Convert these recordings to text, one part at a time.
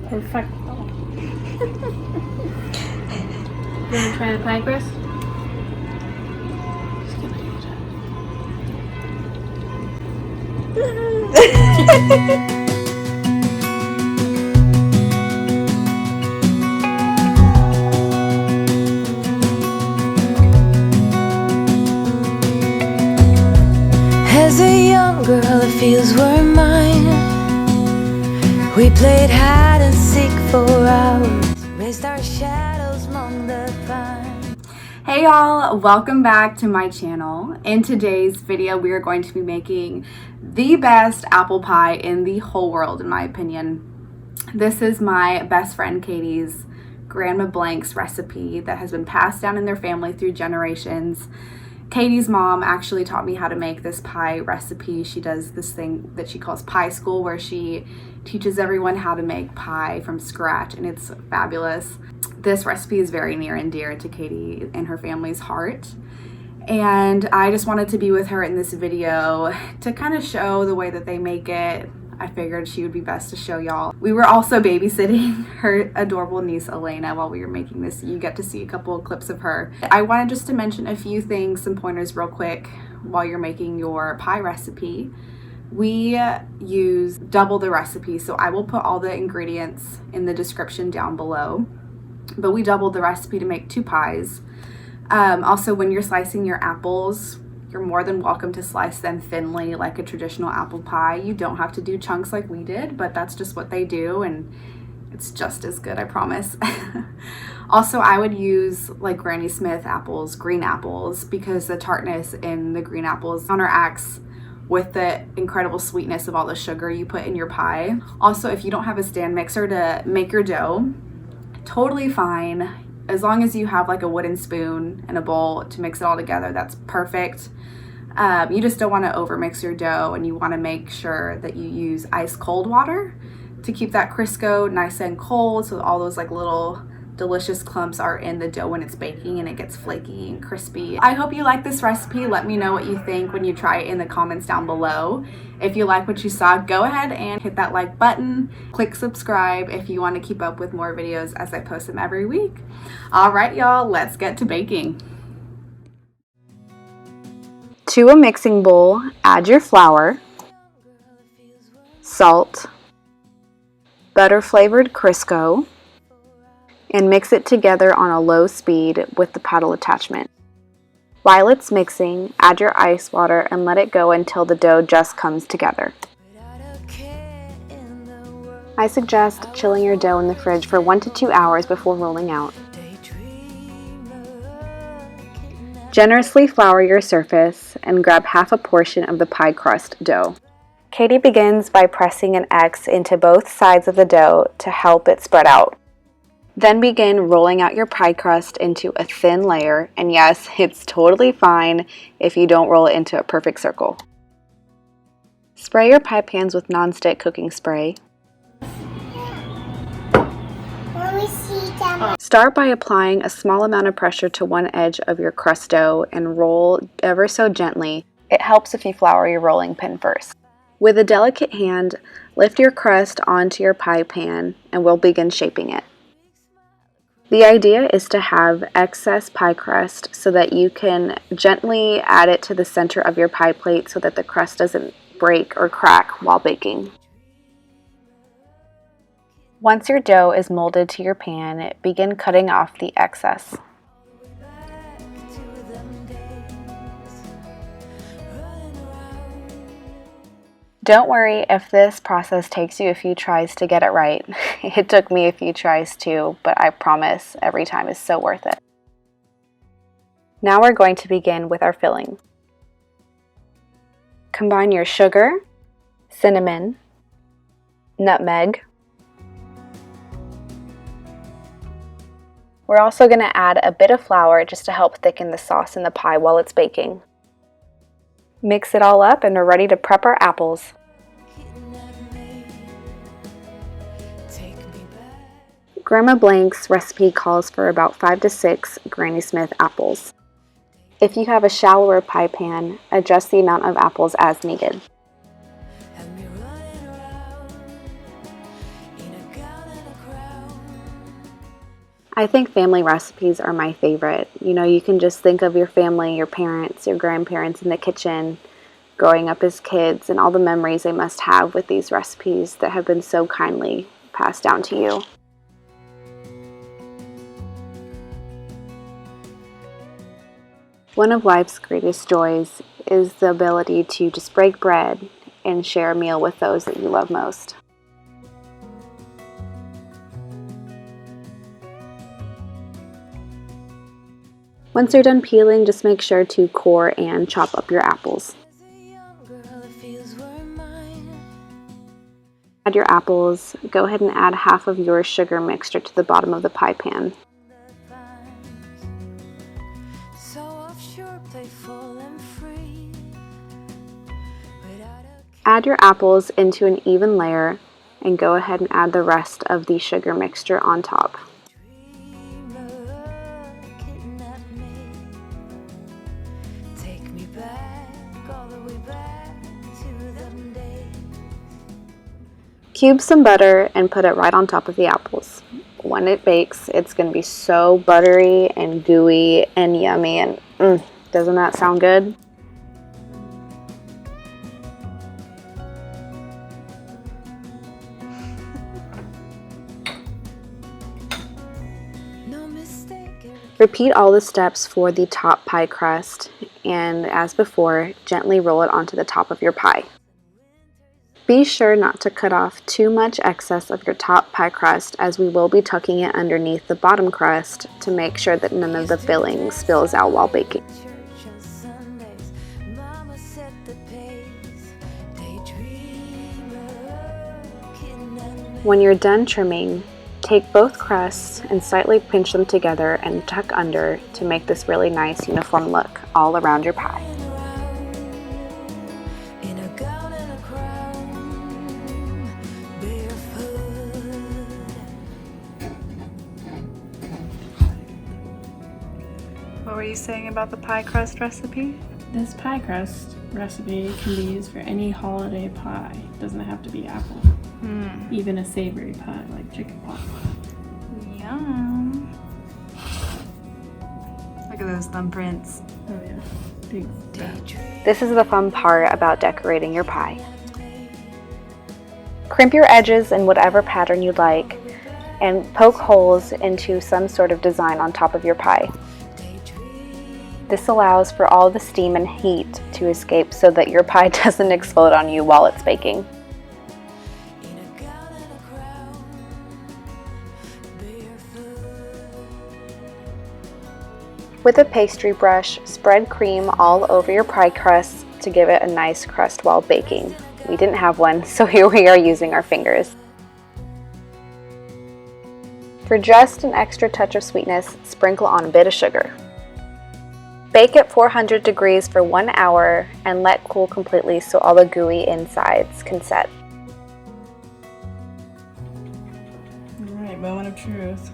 Perfecto. You want to try the pie crust? Just gonna eat it. As a young girl, the fields were mine. We played hide and seek for hours, raised our shadows among the pines. Hey y'all, welcome back to my channel. In today's video, we are going to be making the best apple pie in the whole world, in my opinion. This is my best friend Kadie's Grandma Blank's recipe that has been passed down in their family through generations. Kadie's mom actually taught me how to make this pie recipe. She does this thing that she calls pie school, where she teaches everyone how to make pie from scratch, and it's fabulous. This recipe is very near and dear to Kadie and her family's heart, and I just wanted to be with her in this video to kind of show the way that they make it. I figured she would be best to show y'all. We were also babysitting her adorable niece Elena while we were making this. You get to see a couple of clips of her. I wanted just to mention a few things, some pointers real quick while you're making your pie recipe. We use double the recipe, so I will put all the ingredients in the description down below, but we doubled the recipe to make 2 pies. Also, when you're slicing your apples, you're more than welcome to slice them thinly like a traditional apple pie. You don't have to do chunks like we did, but that's just what they do, and it's just as good, I promise. Also, I would use like Granny Smith apples, green apples, because the tartness in the green apples counteracts with the incredible sweetness of all the sugar you put in your pie. Also, if you don't have a stand mixer to make your dough, totally fine. As long as you have like a wooden spoon and a bowl to mix it all together, that's perfect. You just don't want to overmix your dough, and you want to make sure that you use ice cold water to keep that Crisco nice and cold, so all those like little delicious clumps are in the dough when it's baking and it gets flaky and crispy. I hope you like this recipe. Let me know what you think when you try it in the comments down below. If you like what you saw, go ahead and hit that like button. Click subscribe if you want to keep up with more videos as I post them every week. All right, y'all, let's get to baking. To a mixing bowl, add your flour, salt, butter flavored Crisco, and mix it together on a low speed with the paddle attachment. While it's mixing, add your ice water and let it go until the dough just comes together. I suggest chilling your dough in the fridge for 1 to 2 hours before rolling out. Generously flour your surface and grab half a portion of the pie crust dough. Kadie begins by pressing an X into both sides of the dough to help it spread out. Then begin rolling out your pie crust into a thin layer, and yes, it's totally fine if you don't roll it into a perfect circle. Spray your pie pans with non-stick cooking spray. Start by applying a small amount of pressure to one edge of your crust dough and roll ever so gently. It helps if you flour your rolling pin first. With a delicate hand, lift your crust onto your pie pan and we'll begin shaping it. The idea is to have excess pie crust so that you can gently add it to the center of your pie plate so that the crust doesn't break or crack while baking. Once your dough is molded to your pan, begin cutting off the excess. Don't worry if this process takes you a few tries to get it right. It took me a few tries too, but I promise every time is so worth it. Now we're going to begin with our filling. Combine your sugar, cinnamon, nutmeg. We're also going to add a bit of flour just to help thicken the sauce in the pie while it's baking. Mix it all up and we're ready to prep our apples. Grandma Blank's recipe calls for about 5 to 6 Granny Smith apples. If you have a shallower pie pan, adjust the amount of apples as needed. I think family recipes are my favorite. You know, you can just think of your family, your parents, your grandparents in the kitchen, growing up as kids, and all the memories they must have with these recipes that have been so kindly passed down to you. One of life's greatest joys is the ability to just break bread and share a meal with those that you love most. Once you're done peeling, just make sure to core and chop up your apples. Add your apples. Go ahead and add half of your sugar mixture to the bottom of the pie pan. Add your apples into an even layer and go ahead and add the rest of the sugar mixture on top. Cube some butter and put it right on top of the apples. When it bakes, it's going to be so buttery and gooey and yummy, and doesn't that sound good? Repeat all the steps for the top pie crust, and as before, gently roll it onto the top of your pie. Be sure not to cut off too much excess of your top pie crust, as we will be tucking it underneath the bottom crust to make sure that none of the filling spills out while baking. When you're done trimming, take both crusts and slightly pinch them together and tuck under to make this really nice uniform look all around your pie. What were you saying about the pie crust recipe? This pie crust recipe can be used for any holiday pie. It doesn't have to be apple. Even a savory pie like chicken pot. Yum. Look at those thumbprints. Oh yeah, big fat. This is the fun part about decorating your pie. Crimp your edges in whatever pattern you like and poke holes into some sort of design on top of your pie. This allows for all the steam and heat to escape so that your pie doesn't explode on you while it's baking. With a pastry brush, spread cream all over your pie crust to give it a nice crust while baking. We didn't have one, so here we are using our fingers. For just an extra touch of sweetness, sprinkle on a bit of sugar. Bake at 400 degrees for 1 hour and let cool completely so all the gooey insides can set. Alright, moment of truth.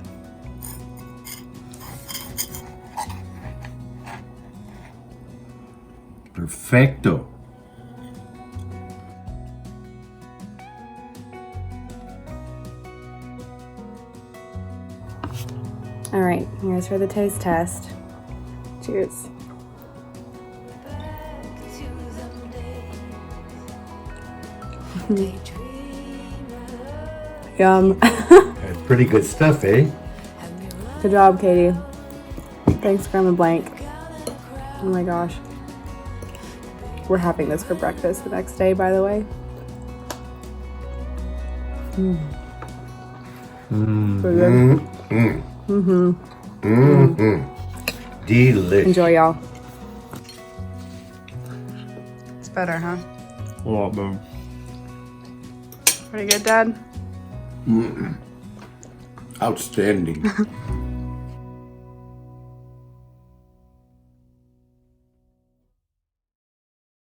Perfecto. All right, here's for the taste test. Cheers. Yum. That's pretty good stuff, eh? Good job, Katie. Thanks, Grandma Blank. Oh my gosh. We're having this for breakfast the next day, by the way. Delicious. Enjoy, y'all. It's better, huh? A lot better. Pretty good, Dad? Outstanding.